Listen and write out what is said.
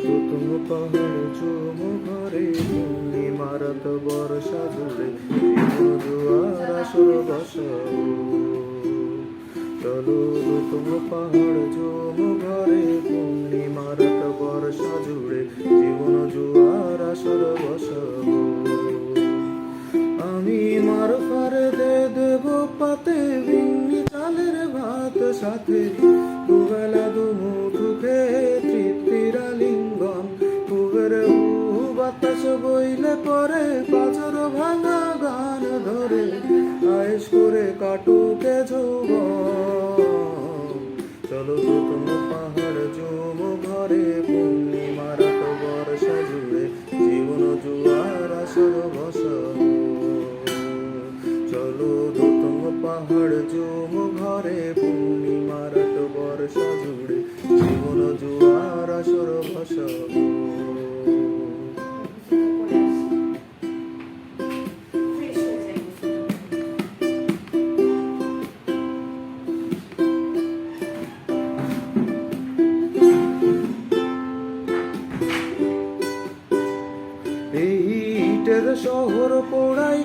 তুতুম পাহাড় ঝুম ঘরে পূর্ণিমারত বর্ষা জুড়ে জীবন জুয়ার আসর বসাবো। চলো তুতুম পাহাড় ঝুম ঘরে পূর্ণিমারত বর্ষা জুড়ে জীবন জুয়ার আসর বসাবো। আমি মার ফারে দেব পাতে বিন্নি চালের ভাত সাথে দুবেলা দুমুঠু খেয়ে তৃপ্তির আলিঙ্গন। পুবের বাতাস বইলে পরে পাঁচর ভাঙা গান ধরে আয়েশ করে কাটুকে যৌবন। চলো তুতুম পাহাড় ঝুম ঘরে পূর্ণিমারত বর্ষা জুড়ে জীবন জুয়ার আসর বসাবো। চলো তুতুম পাহাড় ঝুম ঘরে পূর্ণিমারত বর্ষা জুড়ে জীবন জুয়ার আসর বসাবো। এই ইটের শহর পোড়াই